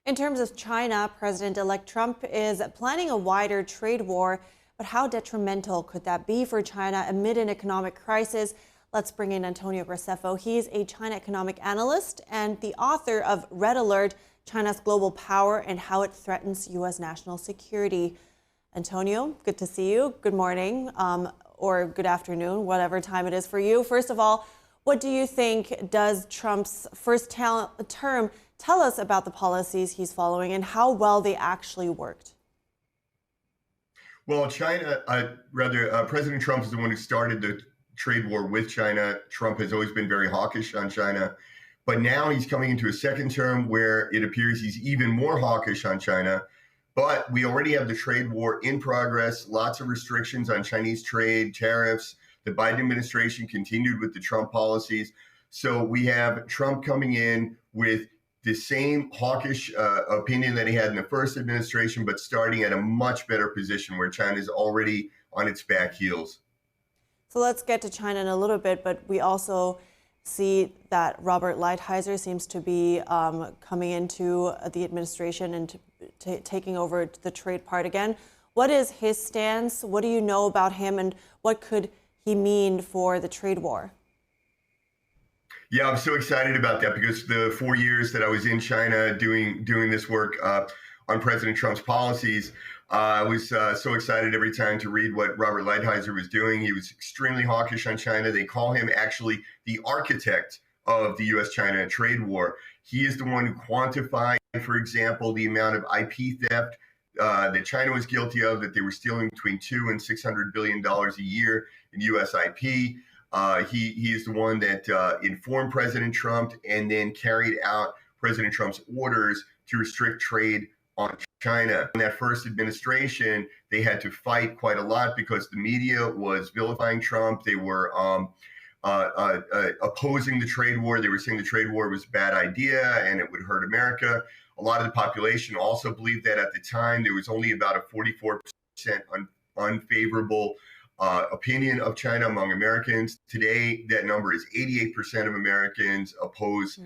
In terms of China, President-elect Trump is planning a wider trade war, but how detrimental could that be for China amid an economic crisis? Let's bring in Antonio Graceffo. He's a China economic analyst and the author of Red Alert, China's Global Power and How It Threatens U.S. National Security. Antonio, good to see you. Good morning or good afternoon, whatever time it is for you. First of all, what do you think does Trump's first term tell us about the policies he's following and how well they actually worked? Well, President Trump is the one who started the trade war with China. Trump has always been very hawkish on China, but now he's coming into a second term where it appears he's even more hawkish on China. But we already have the trade war in progress, lots of restrictions on Chinese trade, tariffs. The Biden administration continued with the Trump policies. So we have Trump coming in with the same hawkish opinion that he had in the first administration, but starting at a much better position where China is already on its back heels. So let's get to China in a little bit, but we also see that Robert Lighthizer seems to be coming into the administration and taking over the trade part again. What is his stance? What do you know about him, and what could he mean for the trade war? Yeah, I'm so excited about that because the 4 years that I was in China doing this work on President Trump's policies, I was so excited every time to read what Robert Lighthizer was doing. He was extremely hawkish on China. They call him actually the architect of the U.S.-China trade war. He is the one who quantified, for example, the amount of IP theft that China was guilty of, that they were stealing between $200 and $600 billion a year in U.S. IP. He is the one that informed President Trump and then carried out President Trump's orders to restrict trade on China. In that first administration, they had to fight quite a lot because the media was vilifying Trump. They were opposing the trade war. They were saying the trade war was a bad idea and it would hurt America. A lot of the population also believed that at the time. There was only about a 44% unfavorable opinion of China among Americans. Today, that number is 88% of Americans oppose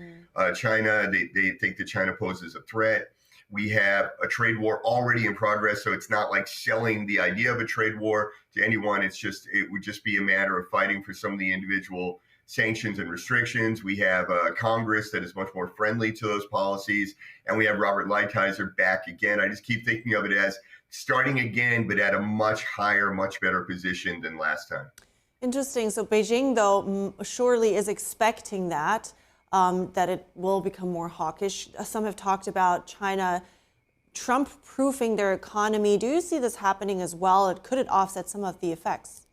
China. They think that China poses a threat. We have a trade war already in progress, so it's not like selling the idea of a trade war to anyone. It would just be a matter of fighting for some of the individual sanctions and restrictions. We have a Congress that is much more friendly to those policies, and we have Robert Lighthizer back again. I just keep thinking of it as starting again, but at a much higher, much better position than last time. Interesting. So Beijing, though, surely is expecting that it will become more hawkish. Some have talked about China Trump-proofing their economy. Do you see this happening as well? Could it offset some of the effects?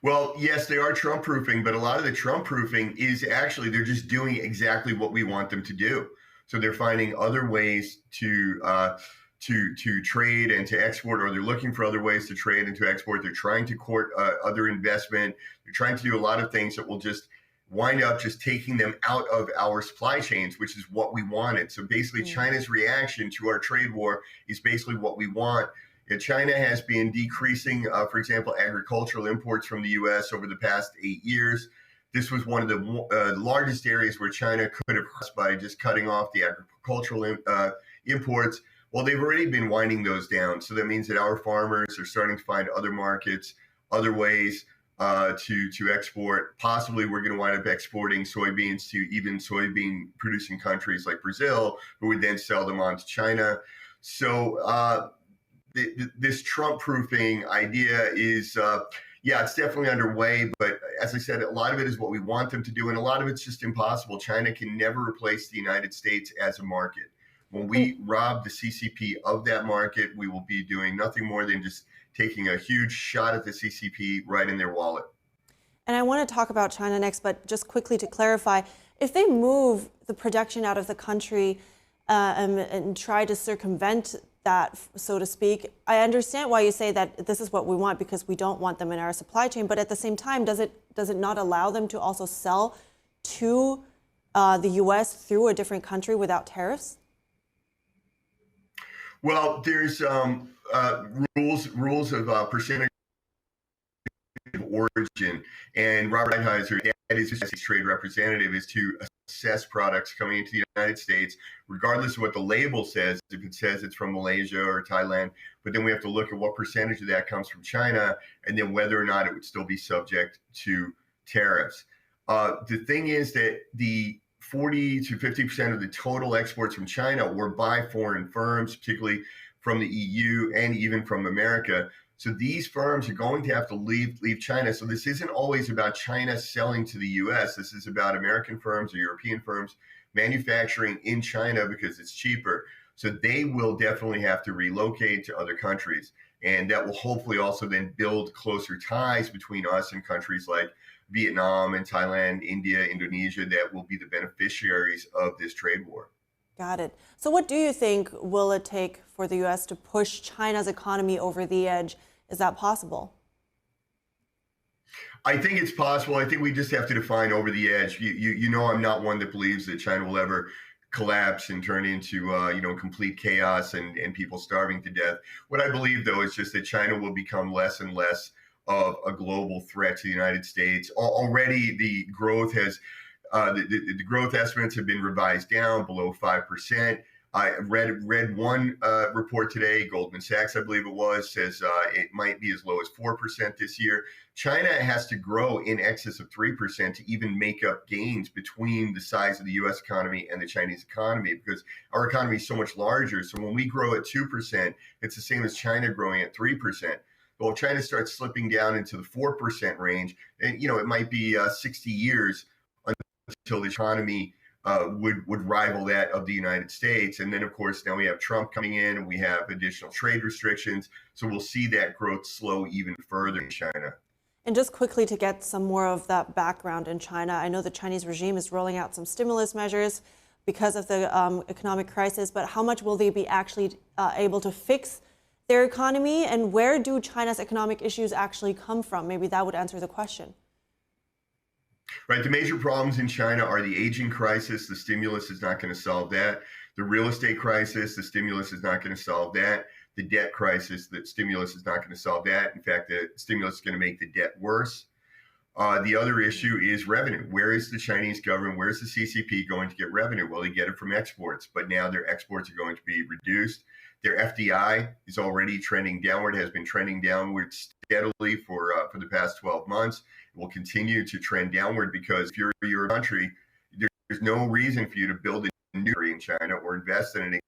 Well, yes, they are Trump-proofing, but a lot of the Trump-proofing is actually they're just doing exactly what we want them to do. So they're finding other ways to trade and to export, or they're looking for other ways to trade and to export. They're trying to court other investment. They're trying to do a lot of things that will just wind up just taking them out of our supply chains, which is what we wanted. So basically, China's reaction to our trade war is basically what we want. China has been decreasing, for example, agricultural imports from the U.S. over the past 8 years. This was one of the largest areas where China could have crossed by just cutting off the agricultural imports. Well, they've already been winding those down. So that means that our farmers are starting to find other markets, other ways to export. Possibly we're going to wind up exporting soybeans to even soybean producing countries like Brazil, who would then sell them on to China. So this Trump proofing idea is, yeah, it's definitely underway. But as I said, a lot of it is what we want them to do. And a lot of it's just impossible. China can never replace the United States as a market. When we rob the CCP of that market, we will be doing nothing more than just taking a huge shot at the CCP right in their wallet. And I want to talk about China next, but just quickly to clarify, if they move the production out of the country and try to circumvent that, so to speak, I understand why you say that this is what we want because we don't want them in our supply chain. But at the same time, does it not allow them to also sell to the U.S. through a different country without tariffs? Well, there's rules of percentage of origin, and Robert Lighthizer, that is his trade representative, is to assess products coming into the United States, regardless of what the label says, if it says it's from Malaysia or Thailand. But then we have to look at what percentage of that comes from China, and then whether or not it would still be subject to tariffs. The thing is that the 40 to 50% of the total exports from China were by foreign firms, particularly from the EU and even from America. So these firms are going to have to leave China. So this isn't always about China selling to the US. This is about American firms or European firms manufacturing in China because it's cheaper. So they will definitely have to relocate to other countries. And that will hopefully also then build closer ties between us and countries like Vietnam and Thailand, India, Indonesia, that will be the beneficiaries of this trade war. Got it. So what do you think will it take for the U.S. to push China's economy over the edge? Is that possible? I think it's possible. I think we just have to define over the edge. You know, I'm not one that believes that China will ever collapse and turn into complete chaos and people starving to death. What I believe, though, is just that China will become less and less of a global threat to the United States. Already, the growth has the growth estimates have been revised down below 5%. I read one report today, Goldman Sachs, I believe it was, says it might be as low as 4% this year. China has to grow in excess of 3% to even make up gains between the size of the U.S. economy and the Chinese economy, because our economy is so much larger. So when we grow at 2%, it's the same as China growing at 3%. Well, if China starts slipping down into the 4% range, and it might be 60 years until the economy would rival that of the United States. And then, of course, now we have Trump coming in and we have additional trade restrictions. So we'll see that growth slow even further in China. And just quickly to get some more of that background in China, I know the Chinese regime is rolling out some stimulus measures because of the economic crisis, but how much will they be actually able to fix their economy, and where do China's economic issues actually come from? Maybe that would answer the question. Right. The major problems in China are the aging crisis. The stimulus is not going to solve that. The real estate crisis, the stimulus is not going to solve that. The debt crisis, the stimulus is not going to solve that. In fact, the stimulus is going to make the debt worse. The other issue is revenue. Where is the Chinese government, where's the CCP going to get revenue? Well, they get it from exports, but now their exports are going to be reduced. Their FDI is already trending downward, has been trending downward steadily for the past 12 months. It will continue to trend downward because if you're a country, there's no reason for you to build a new factory in China or invest in an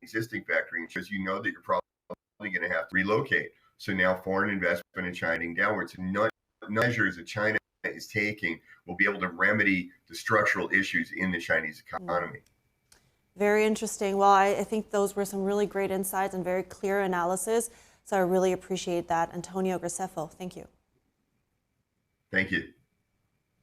existing factory because you know that you're probably going to have to relocate. So now foreign investment in China is downward. So none measures that China is taking will be able to remedy the structural issues in the Chinese economy. Very interesting. Well, I think those were some really great insights and very clear analysis. So I really appreciate that. Antonio Graceffo, thank you. Thank you.